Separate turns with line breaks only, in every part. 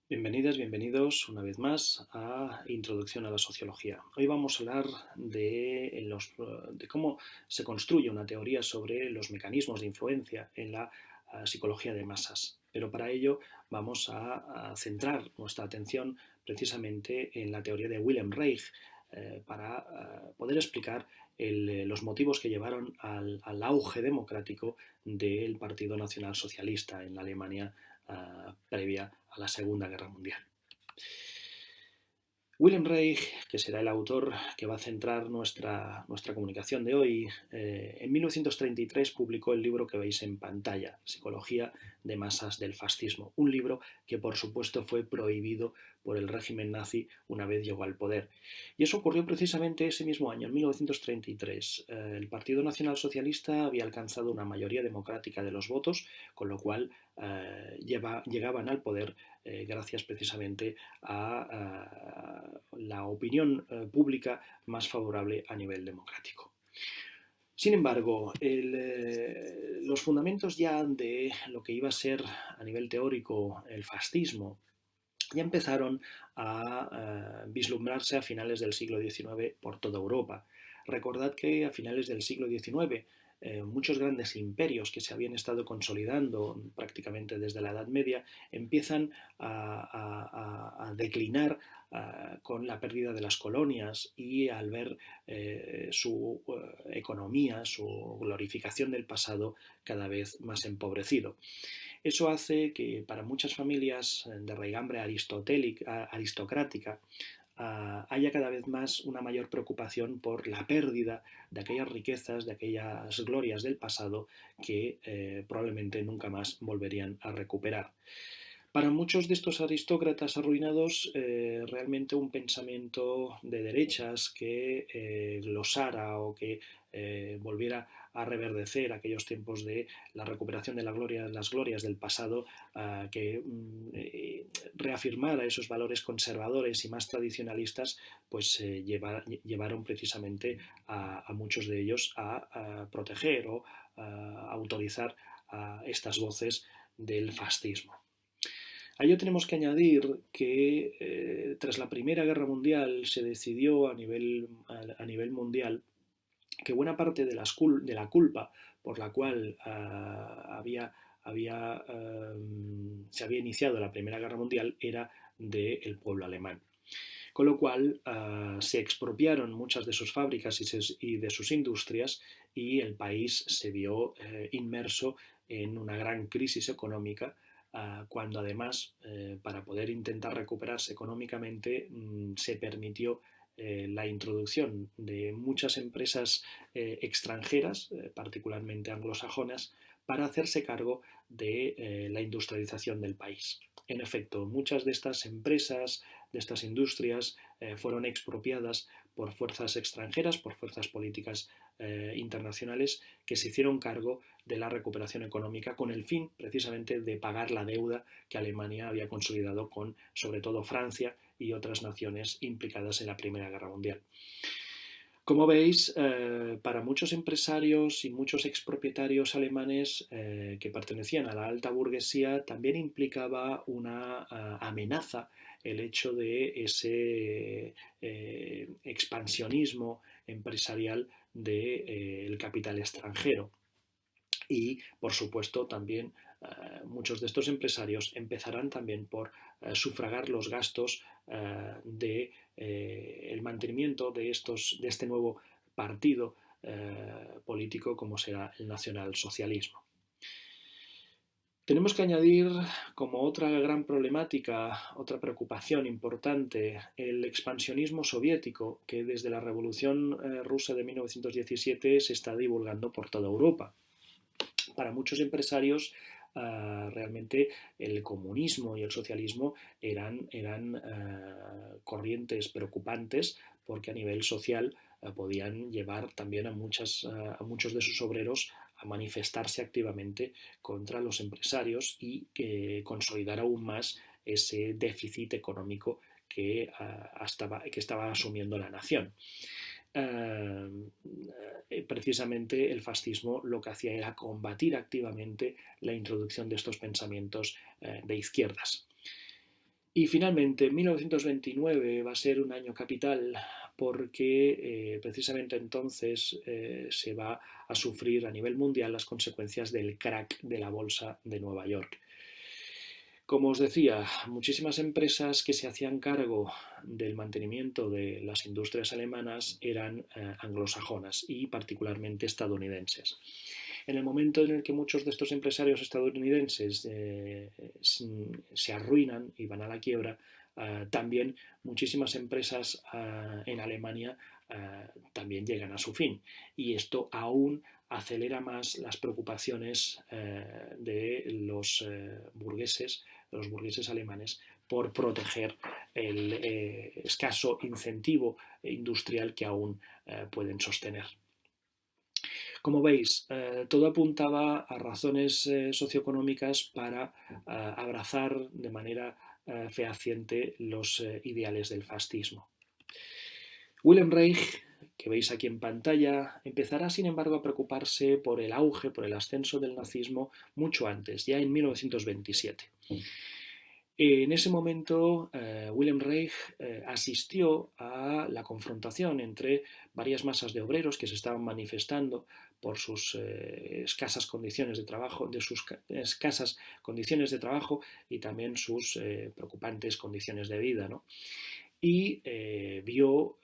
Bienvenidas, bienvenidos una vez más a Introducción a la Sociología. Hoy vamos a hablar de cómo se construye una teoría sobre los mecanismos de influencia en la psicología de masas. Pero para ello vamos a centrar nuestra atención precisamente en la teoría de Wilhelm Reich para poder explicar los motivos que llevaron al auge democrático del Partido Nacional Socialista en la Alemania previa a la Segunda Guerra Mundial. Wilhelm Reich, que será el autor que va a centrar nuestra comunicación de hoy, en 1933 publicó el libro que veis en pantalla, Psicología de masas del fascismo, un libro que por supuesto fue prohibido por el régimen nazi una vez llegó al poder. Y eso ocurrió precisamente ese mismo año, en 1933. El Partido Nacional Socialista había alcanzado una mayoría democrática de los votos, con lo cual llegaban al poder gracias precisamente a la opinión pública más favorable a nivel democrático. Sin embargo, los fundamentos ya de lo que iba a ser a nivel teórico el fascismo ya empezaron a vislumbrarse a finales del siglo XIX por toda Europa. Recordad que a finales del siglo XIX muchos grandes imperios que se habían estado consolidando prácticamente desde la Edad Media empiezan a declinar con la pérdida de las colonias y al ver su economía, su glorificación del pasado cada vez más empobrecido. Eso hace que para muchas familias de raigambre aristocrática haya cada vez más una mayor preocupación por la pérdida de aquellas riquezas, de aquellas glorias del pasado que probablemente nunca más volverían a recuperar. Para muchos de estos aristócratas arruinados, realmente un pensamiento de derechas que glosara o que volviera a reverdecer aquellos tiempos de la recuperación de las glorias del pasado, que reafirmara esos valores conservadores y más tradicionalistas, pues llevaron precisamente a muchos de ellos a proteger o a autorizar a estas voces del fascismo. A ello tenemos que añadir que tras la Primera Guerra Mundial se decidió a nivel mundial que buena parte de la culpa por la cual se había iniciado la Primera Guerra Mundial era del pueblo alemán. Con lo cual se expropiaron muchas de sus fábricas y de sus industrias y el país se vio inmerso en una gran crisis económica cuando además, para poder intentar recuperarse económicamente, se permitió la introducción de muchas empresas extranjeras, particularmente anglosajonas, para hacerse cargo de la industrialización del país. En efecto, muchas de estas empresas, de estas industrias, fueron expropiadas por fuerzas extranjeras, por fuerzas políticas internacionales que se hicieron cargo de la recuperación económica con el fin precisamente de pagar la deuda que Alemania había consolidado con sobre todo Francia y otras naciones implicadas en la Primera Guerra Mundial. Como veis, para muchos empresarios y muchos expropietarios alemanes que pertenecían a la alta burguesía también implicaba una amenaza el hecho de ese expansionismo empresarial del capital extranjero. Y, por supuesto, también muchos de estos empresarios empezarán también por sufragar los gastos de el mantenimiento de este nuevo partido político como será el nacionalsocialismo. Tenemos que añadir como otra gran problemática, otra preocupación importante, el expansionismo soviético que desde la Revolución Rusa de 1917 se está divulgando por toda Europa. Para muchos empresarios realmente el comunismo y el socialismo eran corrientes preocupantes porque a nivel social podían llevar también a muchos de sus obreros a manifestarse activamente contra los empresarios y consolidar aún más ese déficit económico que estaba asumiendo la nación. Precisamente el fascismo lo que hacía era combatir activamente la introducción de estos pensamientos de izquierdas. Y finalmente, 1929 va a ser un año capital porque precisamente entonces se va a sufrir a nivel mundial las consecuencias del crack de la bolsa de Nueva York. Como os decía, muchísimas empresas que se hacían cargo del mantenimiento de las industrias alemanas eran anglosajonas y particularmente estadounidenses. En el momento en el que muchos de estos empresarios estadounidenses se arruinan y van a la quiebra, también muchísimas empresas en Alemania también llegan a su fin. Y esto aún acelera más las preocupaciones de los burgueses alemanes, por proteger el escaso incentivo industrial que aún pueden sostener. Como veis, todo apuntaba a razones socioeconómicas para abrazar de manera fehaciente los ideales del fascismo. Wilhelm Reich, que veis aquí en pantalla, empezará sin embargo a preocuparse por el auge, por el ascenso del nazismo mucho antes, ya en 1927. En ese momento, Wilhelm Reich asistió a la confrontación entre varias masas de obreros que se estaban manifestando por sus escasas condiciones de trabajo, y también sus preocupantes condiciones de vida, ¿no? Y vio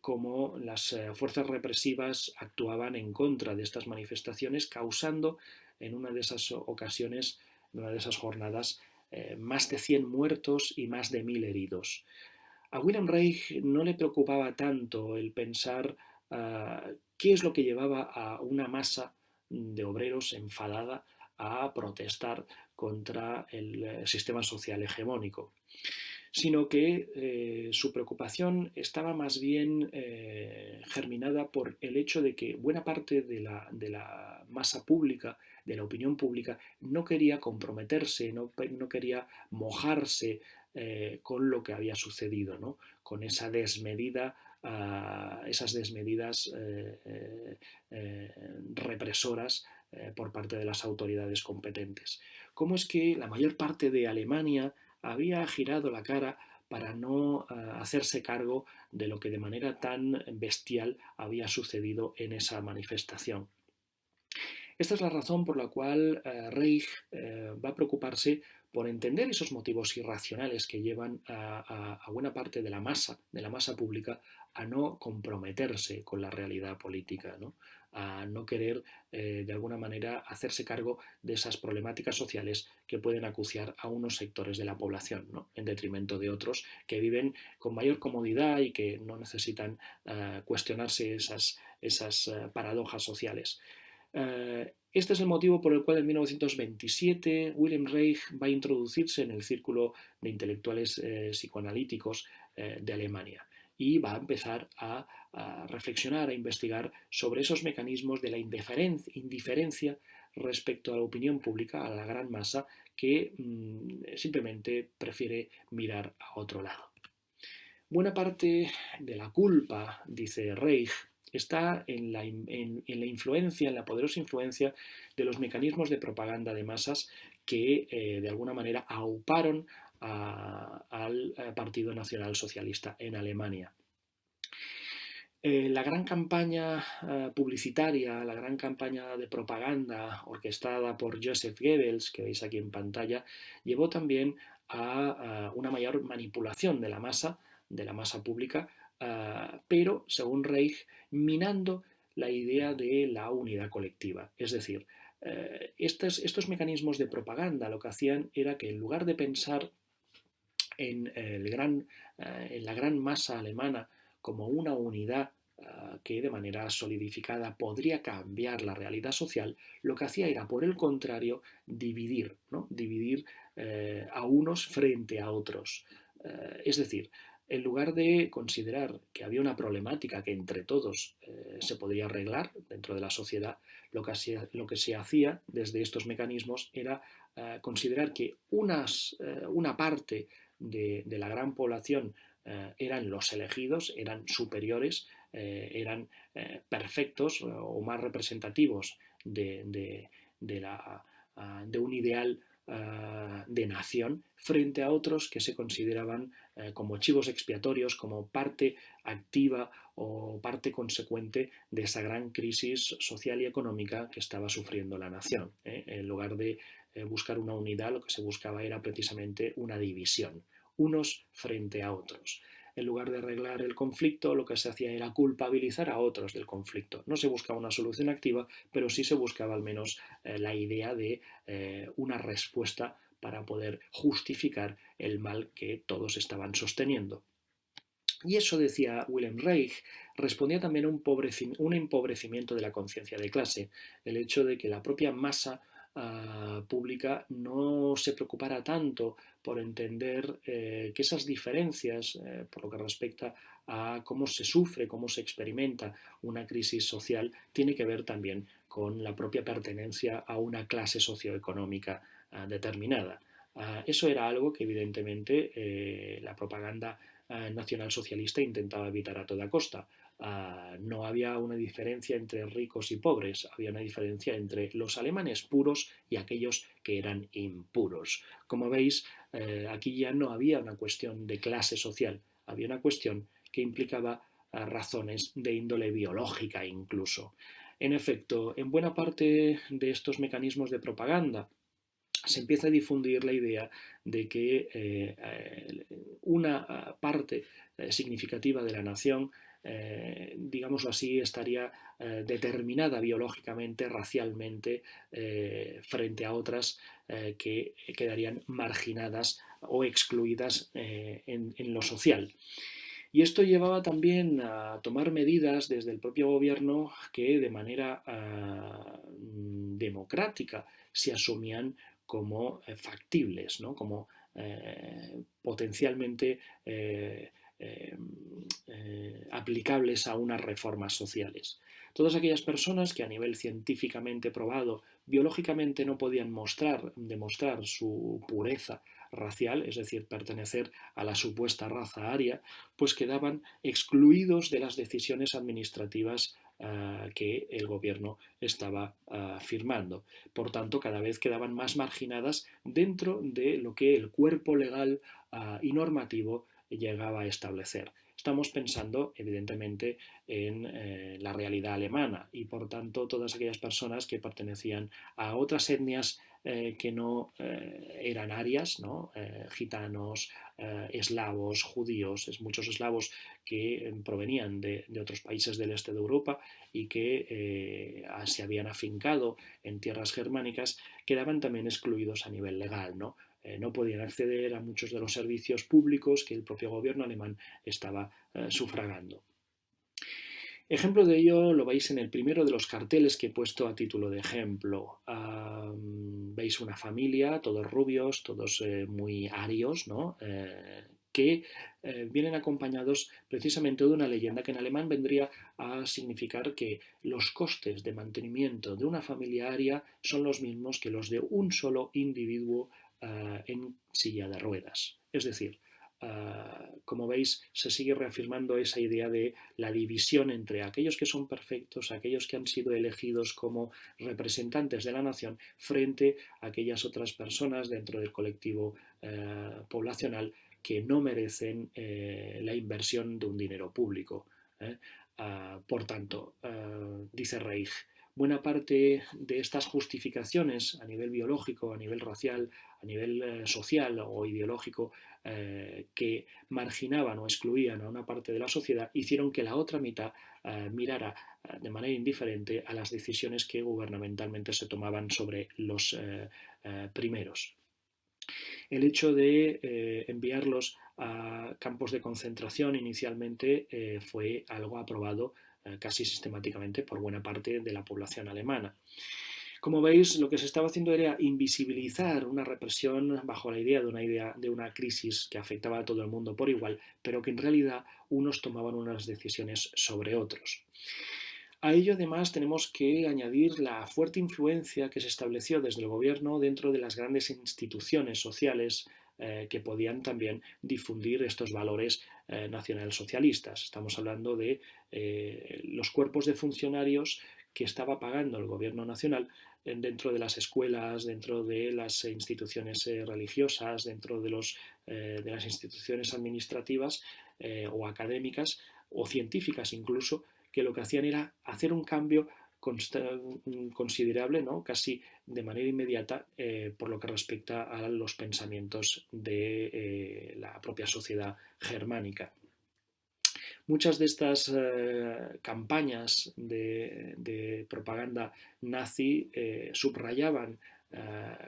cómo las fuerzas represivas actuaban en contra de estas manifestaciones, causando en una de esas ocasiones, en una de esas jornadas, más de 100 muertos y más de 1000 heridos. A Wilhelm Reich no le preocupaba tanto el pensar qué es lo que llevaba a una masa de obreros enfadada a protestar contra el sistema social hegemónico, sino que su preocupación estaba más bien germinada por el hecho de que buena parte de la masa pública, de la opinión pública, no quería comprometerse, no quería mojarse con lo que había sucedido, ¿no? Con esa desmedida, esas desmedidas represoras por parte de las autoridades competentes. ¿Cómo es que la mayor parte de Alemania había girado la cara para no hacerse cargo de lo que de manera tan bestial había sucedido en esa manifestación? Esta es la razón por la cual Reich va a preocuparse por entender esos motivos irracionales que llevan a buena parte de la masa pública a no comprometerse con la realidad política, ¿no? A no querer de alguna manera hacerse cargo de esas problemáticas sociales que pueden acuciar a unos sectores de la población, ¿no? En detrimento de otros que viven con mayor comodidad y que no necesitan cuestionarse esas paradojas sociales. Este es el motivo por el cual en 1927 Wilhelm Reich va a introducirse en el círculo de intelectuales psicoanalíticos de Alemania y va a empezar a reflexionar, a investigar sobre esos mecanismos de la indiferencia respecto a la opinión pública, a la gran masa que simplemente prefiere mirar a otro lado. Buena parte de la culpa, dice Reich, está en la influencia, en la poderosa influencia de los mecanismos de propaganda de masas que de alguna manera auparon al Partido Nacional Socialista en Alemania. La gran campaña publicitaria, la gran campaña de propaganda orquestada por Joseph Goebbels, que veis aquí en pantalla, llevó también a una mayor manipulación de la masa pública, pero, según Reich, minando la idea de la unidad colectiva. Es decir, estos mecanismos de propaganda lo que hacían era que en lugar de pensar en la gran masa alemana como una unidad que de manera solidificada podría cambiar la realidad social, lo que hacía era, por el contrario, dividir, ¿no? Dividir a unos frente a otros. Es decir, en lugar de considerar que había una problemática que entre todos se podría arreglar dentro de la sociedad, lo que se hacía desde estos mecanismos era considerar que una parte de la gran población eran los elegidos, eran superiores, eran perfectos o más representativos de un ideal de nación frente a otros que se consideraban como chivos expiatorios, como parte activa o parte consecuente de esa gran crisis social y económica que estaba sufriendo la nación. En lugar de buscar una unidad, lo que se buscaba era precisamente una división, unos frente a otros. En lugar de arreglar el conflicto, lo que se hacía era culpabilizar a otros del conflicto. No se buscaba una solución activa, pero sí se buscaba al menos la idea de una respuesta para poder justificar el mal que todos estaban sosteniendo. Y eso, decía Wilhelm Reich, respondía también a un empobrecimiento de la conciencia de clase, el hecho de que la propia masa pública no se preocupara tanto por entender que esas diferencias, por lo que respecta a cómo se sufre, cómo se experimenta una crisis social, tiene que ver también con la propia pertenencia a una clase socioeconómica determinada. Eso era algo que evidentemente la propaganda nacionalsocialista intentaba evitar a toda costa. No había una diferencia entre ricos y pobres, había una diferencia entre los alemanes puros y aquellos que eran impuros. Como veis, aquí ya no había una cuestión de clase social, había una cuestión que implicaba razones de índole biológica incluso. En efecto, en buena parte de estos mecanismos de propaganda, se empieza a difundir la idea de que una parte significativa de la nación, digámoslo así, estaría determinada biológicamente, racialmente, frente a otras que quedarían marginadas o excluidas en lo social. Y esto llevaba también a tomar medidas desde el propio gobierno que de manera democrática se asumían como factibles, ¿no? Como potencialmente aplicables a unas reformas sociales. Todas aquellas personas que a nivel científicamente probado biológicamente no podían demostrar su pureza racial, es decir, pertenecer a la supuesta raza aria, pues quedaban excluidos de las decisiones administrativas que el gobierno estaba firmando. Por tanto, cada vez quedaban más marginadas dentro de lo que el cuerpo legal y normativo llegaba a establecer. Estamos pensando, evidentemente, en la realidad alemana y, por tanto, todas aquellas personas que pertenecían a otras etnias que no eran arias, ¿no? Gitanos, eslavos, judíos, muchos eslavos que provenían de otros países del este de Europa y que se habían afincado en tierras germánicas, quedaban también excluidos a nivel legal, ¿no? No podían acceder a muchos de los servicios públicos que el propio gobierno alemán estaba sufragando. Ejemplo de ello lo veis en el primero de los carteles que he puesto a título de ejemplo. Veis una familia, todos rubios, todos muy arios, ¿no? Que vienen acompañados precisamente de una leyenda que en alemán vendría a significar que los costes de mantenimiento de una familia aria son los mismos que los de un solo individuo en silla de ruedas. Es decir, como veis, se sigue reafirmando esa idea de la división entre aquellos que son perfectos, aquellos que han sido elegidos como representantes de la nación, frente a aquellas otras personas dentro del colectivo poblacional que no merecen la inversión de un dinero público. Por tanto, dice Reich, buena parte de estas justificaciones a nivel biológico, a nivel racial, a nivel social o ideológico que marginaban o excluían a una parte de la sociedad hicieron que la otra mitad mirara de manera indiferente a las decisiones que gubernamentalmente se tomaban sobre los primeros. El hecho de enviarlos a campos de concentración inicialmente fue algo aprobado casi sistemáticamente por buena parte de la población alemana. Como veis, lo que se estaba haciendo era invisibilizar una represión bajo la idea de una crisis que afectaba a todo el mundo por igual, pero que en realidad unos tomaban unas decisiones sobre otros. A ello, además, tenemos que añadir la fuerte influencia que se estableció desde el gobierno dentro de las grandes instituciones sociales que podían también difundir estos valores nacionalsocialistas. Estamos hablando de los cuerpos de funcionarios que estaba pagando el gobierno nacional dentro de las escuelas, dentro de las instituciones religiosas, dentro de las instituciones administrativas o académicas o científicas incluso, que lo que hacían era hacer un cambio considerable, ¿no? Casi de manera inmediata, por lo que respecta a los pensamientos de la propia sociedad germánica. Muchas de estas campañas de propaganda nazi subrayaban,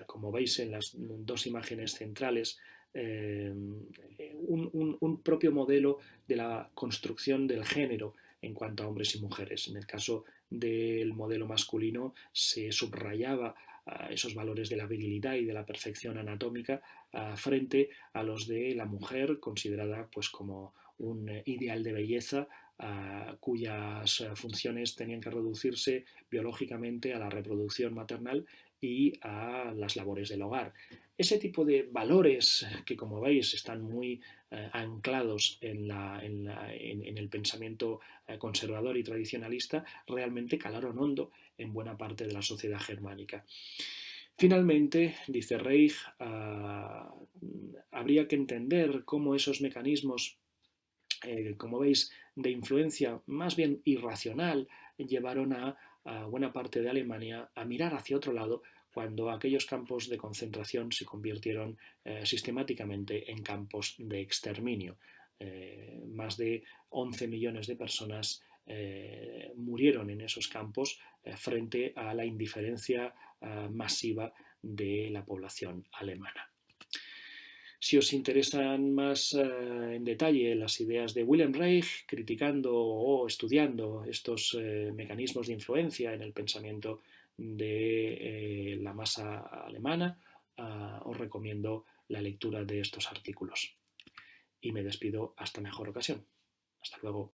como veis en las dos imágenes centrales, un propio modelo de la construcción del género en cuanto a hombres y mujeres. En el caso del modelo masculino se subrayaba esos valores de la virilidad y de la perfección anatómica frente a los de la mujer, considerada pues como un ideal de belleza cuyas funciones tenían que reducirse biológicamente a la reproducción maternal y a las labores del hogar. Ese tipo de valores que, como veis, están muy anclados en el pensamiento conservador y tradicionalista, realmente calaron hondo en buena parte de la sociedad germánica. Finalmente, dice Reich, habría que entender cómo esos mecanismos, como veis, de influencia más bien irracional, llevaron a buena parte de Alemania a mirar hacia otro lado cuando aquellos campos de concentración se convirtieron sistemáticamente en campos de exterminio. Más de 11 millones de personas murieron en esos campos frente a la indiferencia masiva de la población alemana. Si os interesan más en detalle las ideas de Wilhelm Reich, criticando o estudiando estos mecanismos de influencia en el pensamiento de la masa alemana, os recomiendo la lectura de estos artículos. Y me despido hasta mejor ocasión. Hasta luego.